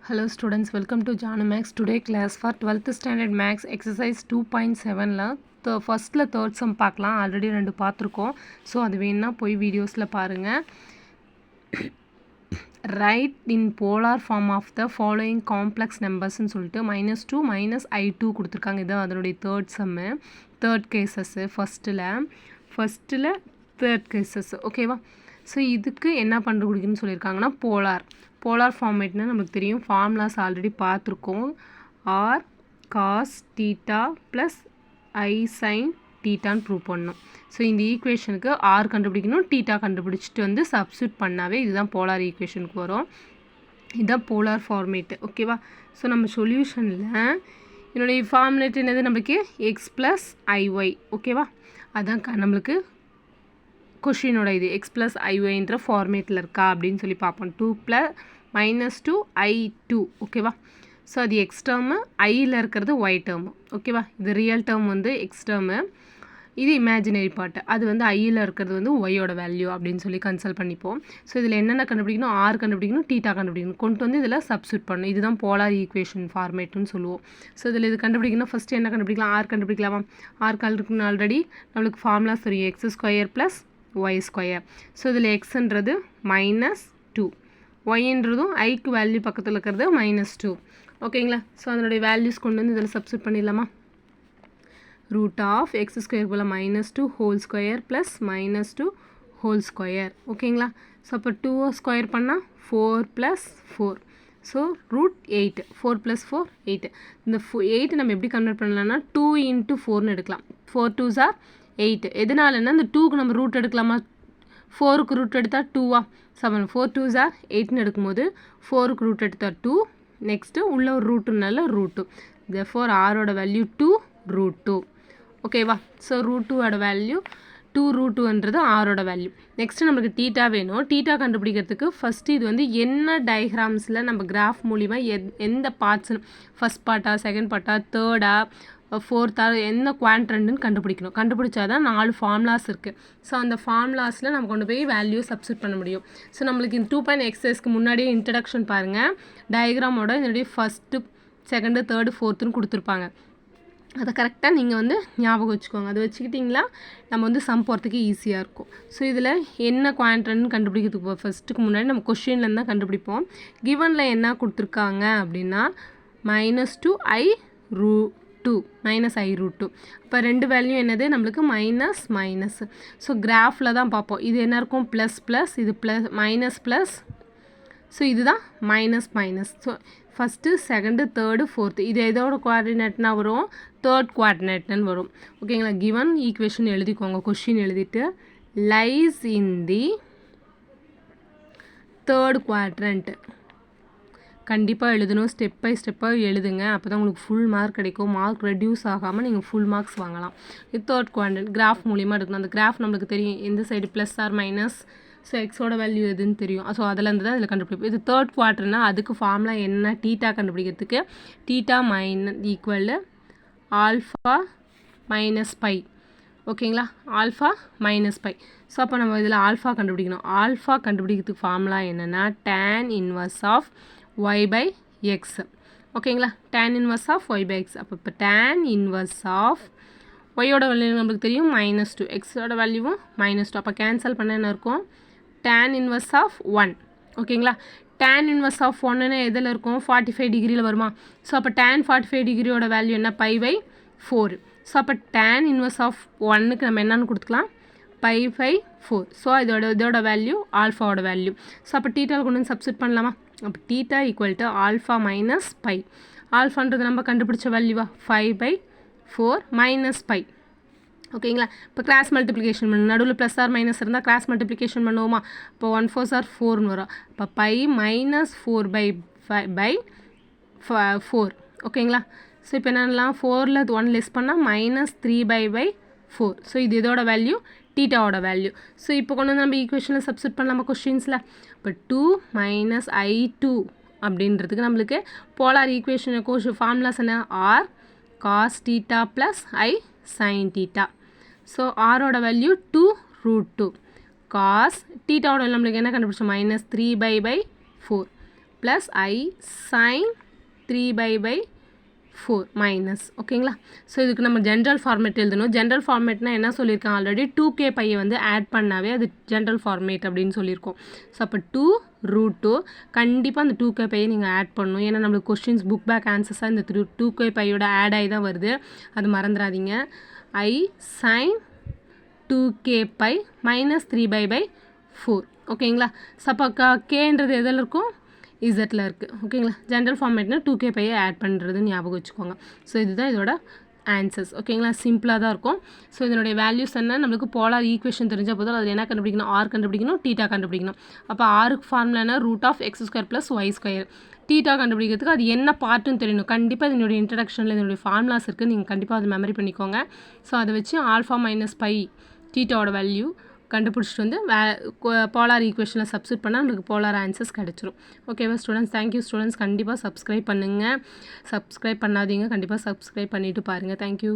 Hello students, welcome to Janu Max. Today class for 12th standard Max exercise 2.7ல ஃபர்ஸ்ட்ல third sum பார்க்கலாம். Already 2 பார்த்துருக்கோம். So அது வேணுன்னா போய் வீடியோஸில் பாருங்கள். Write in polar form of the following complex நம்பர்ஸ்ன்னு சொல்லிட்டு -2 -i2 கொடுத்துருக்காங்க. இதுதான் அதனுடைய தேர்ட் சம்மு, தேர்ட் கேசஸ்ஸு. ஃபஸ்ட்டில் தேர்ட் கேசஸ், ஓகேவா? ஸோ இதுக்கு என்ன கண்டுபிடிக்கணும்னு சொல்லியிருக்காங்கன்னா போலார் ஃபார்மேட்னா நமக்கு தெரியும், ஃபார்முலாஸ் ஆல்ரெடி பார்த்துருக்கோம். R cos theta plus i sine தீட்டான்னு ப்ரூவ் பண்ணணும். ஸோ இந்த ஈக்குவேஷனுக்கு ஆர் கண்டுபிடிக்கணும், தீட்டா கண்டுபிடிச்சிட்டு வந்து சப்ஸ்டியூட் பண்ணாவே இதுதான் போலார் ஈக்குவேஷனுக்கு வரும். இதுதான் போலார் ஃபார்மேட்டு, ஓகேவா? ஸோ நம்ம சொல்யூஷனில் என்னுடைய ஃபார்முலேட் என்னது, நம்மளுக்கு எக்ஸ் ப்ளஸ் ஐஒய், ஓகேவா? அதான் நம்மளுக்கு கொஷினோட இது எக்ஸ் ப்ளஸ் ஐஒய்ன்ற ஃபார்மேட்டில் இருக்கா அப்படின்னு சொல்லி பார்ப்போம். -2 i2, ஓகேவா? ஸோ அது எக்ஸ் டேர்மு, ஐயில் இருக்கிறது ஒய் டேர்மு, ஓகேவா? இது ரியல் டேர்ம் வந்து எக்ஸ் டேர்மு, இது இமேஜினரி பார்ட்டு, அது வந்து ஐயில் இருக்கிறது வந்து ஒய்யோட வேல்யூ அப்படின்னு சொல்லி கன்சல்ட் பண்ணிப்போம். ஸோ இதில் என்னென்ன கண்டுபிடிக்கணும், ஆர் கண்டுபிடிக்கணும், தீட்டா கண்டுபிடிக்கணும், கொண்டு வந்து இதில் சப்ஸ்டியூட் பண்ணணும். இதுதான் போலார் ஈக்குவேஷன் ஃபார்மேட்டுன்னு சொல்லுவோம். ஸோ இதில் இது கண்டுபிடிக்கணும். ஃபஸ்ட்டு என்ன கண்டுபிடிக்கலாம், ஆர் கண்டுபிடிக்கலாமா? ஆர் கண்டுபிடிக்கணும். ஆல்ரெடி நம்மளுக்கு ஃபார்முலாஸ் தெரியும், x² + y². ஸோ இதில் எக்ஸ்ன்றது -2, ஒய்ன்றதும் ஐக்கு வேல்யூ பக்கத்தில் இருக்கிறது -2, ஓகேங்களா? ஸோ அதனுடைய வேல்யூஸ் கொண்டு வந்து இதில் சப்ஸ்டியூட் பண்ணிடலாமா? √x² போல் -2 whole square plus -2 whole square, ஓகேங்களா? ஸோ அப்போ 2 ஸ்கொயர் பண்ணால் 4 + 4, ஸோ √8, 4 + 4 8. இந்த 8 நம்ம எப்படி கன்வெர்ட் பண்ணலாம்னா 2 × 4ன்னு எடுக்கலாம். 4 2s are 8. எதனாலன்னா இந்த 2க்கு நம்ம ரூட் எடுக்கலாமா, 4க்கு ரூட் எடுத்தால் 2வா? 7 4 2s are 8ன்னு எடுக்கும்போது 4க்கு ரூட் எடுத்தால் 2, நெக்ஸ்ட்டு உள்ள ஒரு ரூட்டுனால √2. therefore ஆரோட வேல்யூ 2 √2, ஓகேவா? ஸோ √2ஓட வேல்யூ 2 √2ன்றது ஆரோட வேல்யூ. நெக்ஸ்ட்டு நமக்கு தீட்டா வேணும். தீட்டா கண்டுபிடிக்கிறதுக்கு ஃபஸ்ட்டு இது வந்து என்ன டயக்ராம்ஸில் நம்ம கிராஃப் மூலிமா எந்த பார்ட்ஸ், ஃபஸ்ட் பார்ட்டா, செகண்ட் பார்ட்டா, தேர்டா, ஃபோர்த்தா, என்ன குவாட்ரண்ட்டுன்னு கண்டுபிடிக்கணும். கண்டுபிடிச்சா தான் 4 ஃபார்முலாஸ் இருக்குது. ஸோ அந்த ஃபார்முலாஸில் நம்ம கொண்டு போய் வேல்யூ சப்ஸ்டியூட் பண்ண முடியும். ஸோ நம்மளுக்கு இந்த 2 எக்ஸசைஸ்க்கு முன்னாடியே இன்ட்ரடக்ஷன் பாருங்கள், டயக்ராமோட இதனுடைய ஃபஸ்ட்டு, செகண்டு, தேர்டு, ஃபோர்த்துன்னு கொடுத்துருப்பாங்க. அதை கரெக்டாக நீங்கள் வந்து ஞாபகம் வச்சுக்கோங்க. அதை வச்சுக்கிட்டிங்களா நம்ம வந்து சம் போகிறதுக்கு ஈஸியாக இருக்கும். ஸோ இதில் என்ன குவாட்ரண்ட்னு கண்டுபிடிக்கிறதுக்கு ஃபஸ்ட்டுக்கு முன்னாடி நம்ம கொஷின்லேருந்து தான் கண்டுபிடிப்போம். கிவனில் என்ன கொடுத்துருக்காங்க அப்படின்னா -2 i√2, -i√2. இப்போ ரெண்டு வேல்யூ என்னது, நம்மளுக்கு மைனஸ். ஸோ கிராஃபில் தான் பார்ப்போம். இது என்ன இருக்கும், ப்ளஸ், இது ப்ளஸ், ஸோ இதுதான் minus. So first, second, third, fourth, இது எதோட குவாடினேட்னா வரும், தேர்ட் குவாடினேட்னு வரும், ஓகேங்களா? கிவன் ஈக்குவேஷன் எழுதிக்கோங்க. கொஷின் எழுதிட்டு lies in the third quadrant கண்டிப்பாக எழுதணும். ஸ்டெப் பை ஸ்டெப்பாக எழுதுங்க. அப்போ தான் உங்களுக்கு ஃபுல் மார்க் கிடைக்கும். மார்க் ரெடியூஸ் ஆகாமல் நீங்கள் ஃபுல் மார்க்ஸ் வாங்கலாம். இது தேர்ட் குவாட்ரண்ட் கிராஃப் மூலிமா எடுக்கணும். அந்த கிராஃப் நம்மளுக்கு தெரியும், எந்த side plus or minus, so எக்ஸோட வேல்யூ எதுன்னு தெரியும். ஸோ அதிலேருந்து தான் இதில் கண்டுபிடிப்போம். இது தேர்ட் குவார்ட்டர்னா அதுக்கு ஃபார்முலா என்ன, தீட்டா கண்டுபிடிக்கிறதுக்கு தீட்டா = ஆல்ஃபா - பை, ஓகேங்களா? Alpha - pi. ஸோ அப்போ நம்ம இதில் ஆல்ஃபா கண்டுபிடிக்கணும். ஆல்ஃபா கண்டுபிடிக்கிறதுக்கு ஃபார்முலா என்னென்னா tan 1 y/x, ஓகேங்களா? tan 1 y/x. அப்போ இப்போ tan 1 ஒய்யோட வேல்யூ நம்மளுக்கு தெரியும் -2, எக்ஸோட வேல்யூவும் -2. அப்போ கேன்சல் பண்ண என்ன இருக்கும், tan 1 ஓகேங்களா? tan 1 எதில் இருக்கும், 45 டிகிரியில் வருமா? ஸோ அப்போ tan 45 டிகிரியோட வேல்யூ என்ன, π/4. ஸோ அப்போ tan 1க்கு நம்ம என்னன்னு கொடுத்துக்கலாம், π/4. ஸோ இதோட வேல்யூ ஆல்ஃபாவோட வேல்யூ. ஸோ அப்போ தீட்டாவில் கொண்டு வந்து சப்ஸ்டியூட் பண்ணலாமா? அப்போ தீட்டா = ஆல்ஃபா - பை. ஆல்ஃபான்றது நம்ம கண்டுபிடிச்ச வேல்யூவா, 5/4 - பை, ஓகேங்களா? இப்போ கிராஸ் மல்டிப்ளிகேஷன் பண்ணணும். நடுவில் ப்ளஸ் ஆர் மைனஸ் இருந்தால் கிராஸ் மல்டிப்ளிகேஷன் பண்ணுவோமா? இப்போ 1 4s are 4ன்னு வரும். இப்போ π -4/4, ஓகேங்களா? ஸோ இப்போ என்னென்னலாம், 4ல் 1 லெஸ் பண்ணால் -3/4. ஸோ இது இதோட வேல்யூ, தீட்டாவோட வேல்யூ. ஸோ இப்போ கொண்டு வந்து நம்ம ஈக்குவேஷனில் சப்ஸ்டியூட் பண்ணலாமா கொஸ்டின்ஸில்? இப்போ 2 - i2 அப்படின்றதுக்கு நம்மளுக்கு போலார் ஈக்குவேஷன் ஃபார்முலாஸ் என்ன, R cos theta plus i sine theta. So ஆரோட வேல்யூ 2 √2, காஸ் தீட்டாவோட நம்மளுக்கு என்ன கண்டுபிடிச்சோம், -3/4 ப்ளஸ் ஐ சைன் 3/4 மைனஸ் ஓகேங்களா. ஸோ இதுக்கு நம்ம ஜென்ரல் ஃபார்மேட் எழுதணும். ஜென்ரல் ஃபார்மேட்னால் என்ன சொல்லியிருக்கேன் ஆல்ரெடி 2k பையை வந்து ஆட் பண்ணாவே அது ஜென்ரல் ஃபார்மேட் அப்படின்னு சொல்லியிருக்கோம். ஸோ அப்போ 2√2 கண்டிப்பாக அந்த 2k பையை நீங்கள் ஆட் பண்ணணும். ஏன்னா நம்மளுக்கு கொஸ்டின்ஸ் புக் பேக் ஆன்சர்ஸாக இந்த 2k பையோட ஆட் ஆகி தான் வருது, அது மறந்துடாதீங்க. ஐ சைன் 2k பை மைனஸ் 3/4 ஓகேங்களா. ஸோ அப்போ கேன்றது எதில் இருக்கும், இசட்டில் இருக்குது ஓகேங்களா. ஜென்ரல் ஃபார்மேட்னா 2k பையை ஆட் பண்ணுறது ஞாபகம் வச்சுக்கோங்க. ஸோ இதுதான் இதோட ஆன்சர்ஸ் ஓகேங்களா. சிம்பிளாக தான் இருக்கும். ஸோ இதனுடைய வேல்யூஸ் என்ன, நம்மளுக்கு போலார் ஈக்குவேஷன் தெரிஞ்சால் போதும். அதில் என்ன கண்டுபிடிக்கணும், ஆர் கண்டுபிடிக்கணும், டீட்டா கண்டுபிடிக்கணும். அப்போ ஆருக்கு ஃபார்முலானா √(x² + y²). டீட்டா கண்டுபிடிக்கிறதுக்கு அது என்ன பார்ட்டுன்னு தெரியணும். கண்டிப்பாக இதனுடைய இன்ட்ரடக்ஷனில் இதனுடைய ஃபார்முலாஸ் இருக்குது, நீங்கள் கண்டிப்பாக அதை மெமரி பண்ணிக்கோங்க. ஸோ அதை வச்சு ஆல்ஃபா மைனஸ் பை டீட்டாவோட வேல்யூ கண்டுபிடிச்சிட்டு வந்து போலார் ஈக்குவேஷனில் சப்ஸ்டிட் பண்ணால் நம்மளுக்கு போலார் ஆன்சர்ஸ் கிடச்சிரும். ஓகேவா ஸ்டூடெண்ட்ஸ், தேங்க்யூ ஸ்டூடெண்ட்ஸ். கண்டிப்பாக சப்ஸ்கிரைப் பண்ணுங்கள். சப்ஸ்கிரைப் பண்ணாதீங்க, கண்டிப்பாக சப்ஸ்கிரைப் பண்ணிவிட்டு பாருங்கள். தேங்க்யூ.